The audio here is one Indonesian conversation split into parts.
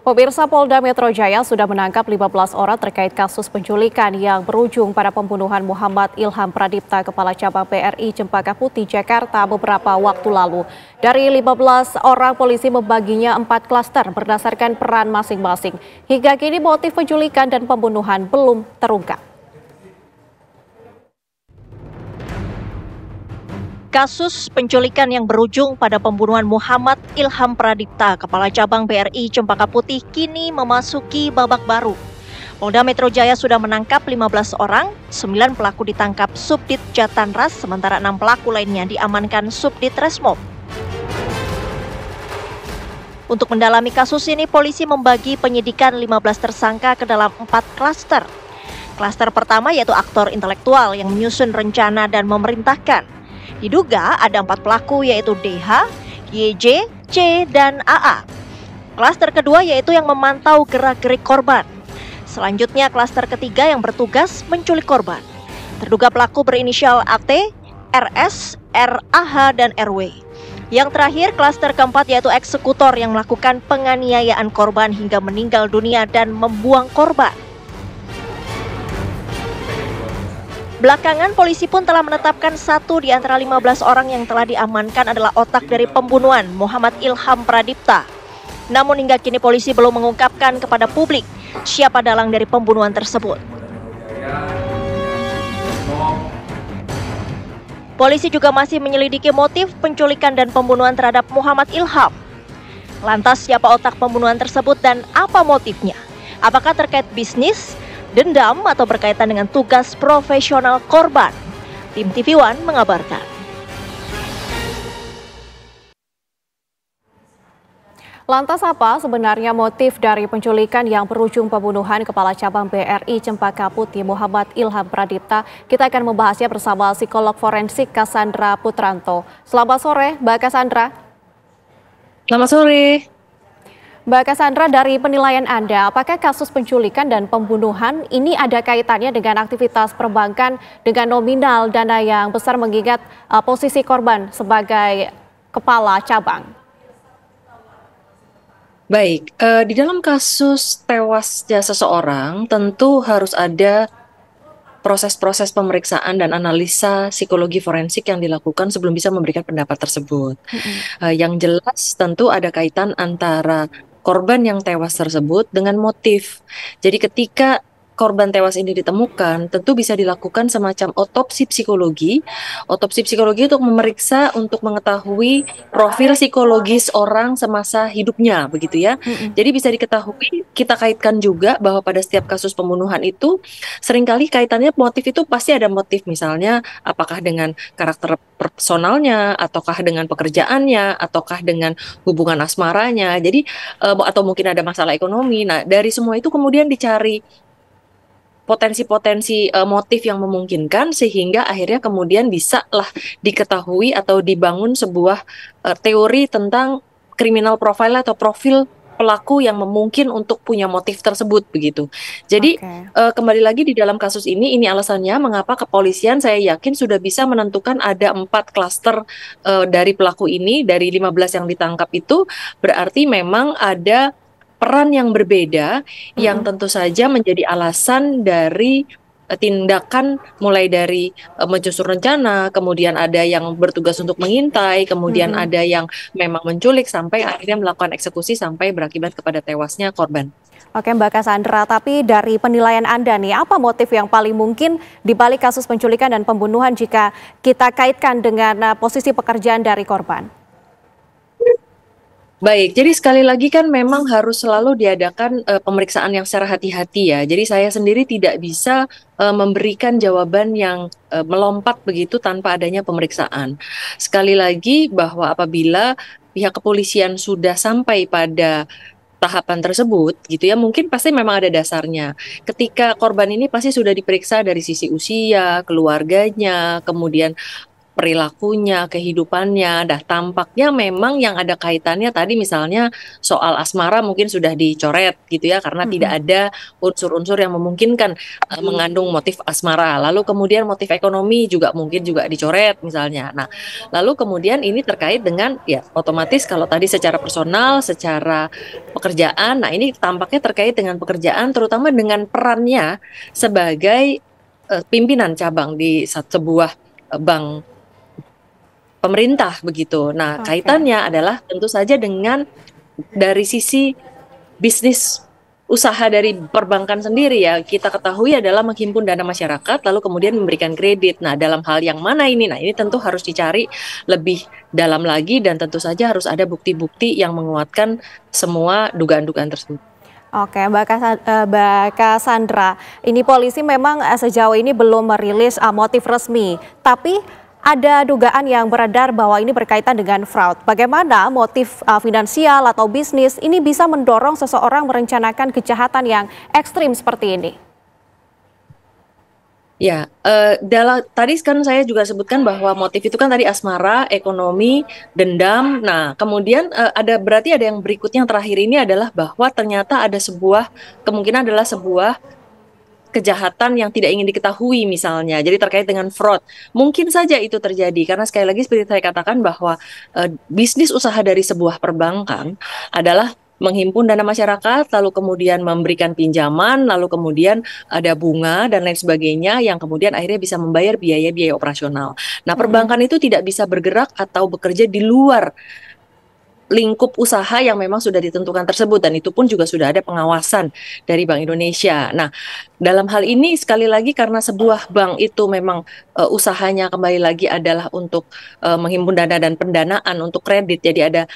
Pemirsa Polda Metro Jaya sudah menangkap 15 orang terkait kasus penculikan yang berujung pada pembunuhan Muhammad Ilham Pradipta, Kepala Cabang BRI Cempaka Putih, Jakarta beberapa waktu lalu. Dari 15 orang, polisi membaginya 4 klaster berdasarkan peran masing-masing. Hingga kini motif penculikan dan pembunuhan belum terungkap. Kasus penculikan yang berujung pada pembunuhan Muhammad Ilham Pradipta, Kepala Cabang BRI Cempaka Putih, kini memasuki babak baru. Polda Metro Jaya sudah menangkap 15 orang, 9 pelaku ditangkap Subdit Jatanras, sementara 6 pelaku lainnya diamankan Subdit Resmob. Untuk mendalami kasus ini, polisi membagi penyidikan 15 tersangka ke dalam 4 klaster. Klaster pertama yaitu aktor intelektual yang menyusun rencana dan memerintahkan. Diduga ada 4 pelaku yaitu DH, YJ, C, dan AA. Klaster kedua yaitu yang memantau gerak-gerik korban. Selanjutnya klaster ketiga yang bertugas menculik korban. Terduga pelaku berinisial AT, RS, RAH, dan RW. Yang terakhir klaster keempat yaitu eksekutor yang melakukan penganiayaan korban hingga meninggal dunia dan membuang korban. Belakangan, polisi pun telah menetapkan 1 di antara 15 orang yang telah diamankan adalah otak dari pembunuhan Muhammad Ilham Pradipta. Namun hingga kini polisi belum mengungkapkan kepada publik siapa dalang dari pembunuhan tersebut. Polisi juga masih menyelidiki motif penculikan dan pembunuhan terhadap Muhammad Ilham. Lantas siapa otak pembunuhan tersebut dan apa motifnya? Apakah terkait bisnis, dendam, atau berkaitan dengan tugas profesional korban? Tim TV One mengabarkan. Lantas apa sebenarnya motif dari penculikan yang berujung pembunuhan Kepala Cabang BRI Cempaka Putih Muhammad Ilham Pradipta? Kita akan membahasnya bersama psikolog forensik Cassandra Putranto. Selamat sore, Mbak Cassandra. Selamat sore. Mbak Cassandra, dari penilaian Anda, apakah kasus penculikan dan pembunuhan ini ada kaitannya dengan aktivitas perbankan dengan nominal dana yang besar mengingat posisi korban sebagai kepala cabang? Baik, di dalam kasus tewasnya seseorang tentu harus ada proses-proses pemeriksaan dan analisa psikologi forensik yang dilakukan sebelum bisa memberikan pendapat tersebut. Yang jelas tentu ada kaitan antara korban yang tewas tersebut dengan motif. Jadi ketika korban tewas ini ditemukan, tentu bisa dilakukan semacam otopsi psikologi. Otopsi psikologi untuk memeriksa, untuk mengetahui profil psikologis orang semasa hidupnya, begitu ya. Jadi bisa diketahui, kita kaitkan juga bahwa pada setiap kasus pembunuhan itu, seringkali kaitannya motif itu pasti ada motif, misalnya apakah dengan karakter personalnya, ataukah dengan pekerjaannya, ataukah dengan hubungan asmaranya. Jadi atau mungkin ada masalah ekonomi. Nah, dari semua itu kemudian dicari potensi-potensi motif yang memungkinkan sehingga akhirnya kemudian bisa lah diketahui atau dibangun sebuah teori tentang criminal profile atau profil pelaku yang memungkin untuk punya motif tersebut begitu. Jadi kembali lagi di dalam kasus ini alasannya mengapa kepolisian saya yakin sudah bisa menentukan ada 4 klaster dari pelaku ini, dari 15 yang ditangkap itu berarti memang ada peran yang berbeda yang tentu saja menjadi alasan dari tindakan mulai dari menyusun rencana, kemudian ada yang bertugas untuk mengintai, kemudian ada yang memang menculik sampai akhirnya melakukan eksekusi sampai berakibat kepada tewasnya korban. Oke Mbak Cassandra, tapi dari penilaian Anda nih, apa motif yang paling mungkin di balik kasus penculikan dan pembunuhan jika kita kaitkan dengan posisi pekerjaan dari korban? Baik, jadi sekali lagi kan memang harus selalu diadakan pemeriksaan yang secara hati-hati ya. Jadi saya sendiri tidak bisa memberikan jawaban yang melompat begitu tanpa adanya pemeriksaan. Sekali lagi bahwa apabila pihak kepolisian sudah sampai pada tahapan tersebut gitu ya, mungkin pasti memang ada dasarnya. Ketika korban ini pasti sudah diperiksa dari sisi usia, keluarganya, kemudian perilakunya, kehidupannya. Dah tampaknya memang yang ada kaitannya tadi misalnya soal asmara mungkin sudah dicoret gitu ya, karena tidak ada unsur-unsur yang memungkinkan mengandung motif asmara. Lalu kemudian motif ekonomi juga mungkin juga dicoret misalnya. Nah, lalu kemudian ini terkait dengan ya otomatis kalau tadi secara personal, secara pekerjaan. Nah, ini tampaknya terkait dengan pekerjaan, terutama dengan perannya sebagai pimpinan cabang di sebuah bank pemerintah begitu. Nah, Oke. kaitannya adalah tentu saja dengan dari sisi bisnis usaha dari perbankan sendiri ya, kita ketahui adalah menghimpun dana masyarakat lalu kemudian memberikan kredit. Nah, dalam hal yang mana ini? Nah, ini tentu harus dicari lebih dalam lagi dan tentu saja harus ada bukti-bukti yang menguatkan semua dugaan-dugaan tersebut. Oke, Mbak Cassandra, ini polisi memang sejauh ini belum merilis motif resmi, tapi ada dugaan yang beredar bahwa ini berkaitan dengan fraud. Bagaimana motif finansial atau bisnis ini bisa mendorong seseorang merencanakan kejahatan yang ekstrim seperti ini? Ya, tadi kan saya juga sebutkan bahwa motif itu kan tadi asmara, ekonomi, dendam. Nah, kemudian berarti ada yang berikutnya yang terakhir ini adalah bahwa ternyata ada kemungkinan adalah sebuah kejahatan yang tidak ingin diketahui misalnya. Jadi terkait dengan fraud. Mungkin saja itu terjadi karena sekali lagi seperti saya katakan bahwa bisnis usaha dari sebuah perbankan adalah menghimpun dana masyarakat, lalu kemudian memberikan pinjaman, lalu kemudian ada bunga dan lain sebagainya yang kemudian akhirnya bisa membayar biaya-biaya operasional. Nah, Mm-mm. perbankan itu tidak bisa bergerak atau bekerja di luar lingkup usaha yang memang sudah ditentukan tersebut dan itu pun juga sudah ada pengawasan dari Bank Indonesia. Nah, dalam hal ini sekali lagi karena sebuah bank itu memang usahanya kembali lagi adalah untuk menghimpun dana dan pendanaan untuk kredit. Jadi ada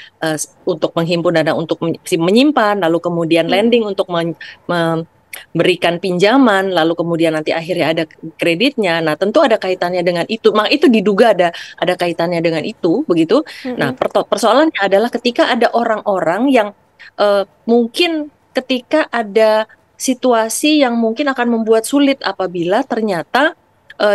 untuk menghimpun dana untuk menyimpan, lalu kemudian lending untuk memberikan pinjaman, lalu kemudian nanti akhirnya ada kreditnya. Nah, tentu ada kaitannya dengan itu. Mak itu diduga ada kaitannya dengan itu, begitu. Nah, Mm-mm. persoalannya adalah ketika ada orang-orang yang mungkin ketika ada situasi yang mungkin akan membuat sulit apabila ternyata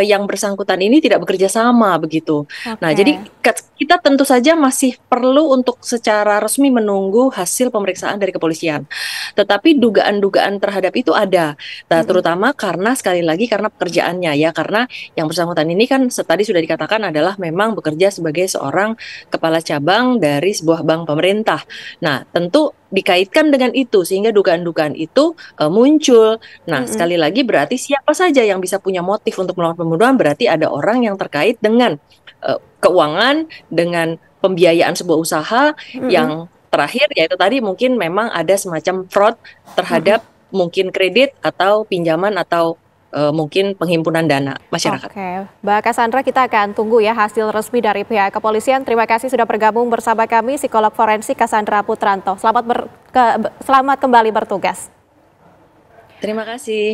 yang bersangkutan ini tidak bekerja sama begitu. Nah, jadi Oke. kita tentu saja masih perlu untuk secara resmi menunggu hasil pemeriksaan dari kepolisian. Tetapi dugaan-dugaan terhadap itu ada. Nah, Mm-mm. terutama karena sekali lagi karena pekerjaannya ya, karena yang bersangkutan ini kan tadi sudah dikatakan adalah memang bekerja sebagai seorang kepala cabang dari sebuah bank pemerintah. Nah, tentu dikaitkan dengan itu sehingga dugaan-dugaan itu muncul. Nah, Mm-mm. sekali lagi berarti siapa saja yang bisa punya motif untuk melakukan pembunuhan berarti ada orang yang terkait dengan keuangan, dengan pembiayaan sebuah usaha Mm-mm. yang terakhir yaitu tadi mungkin memang ada semacam fraud terhadap mungkin kredit atau pinjaman atau mungkin penghimpunan dana masyarakat. Oke, Mbak Cassandra, kita akan tunggu ya hasil resmi dari pihak kepolisian. Terima kasih sudah bergabung bersama kami, psikolog forensik Cassandra Putranto. Selamat kembali bertugas. Terima kasih.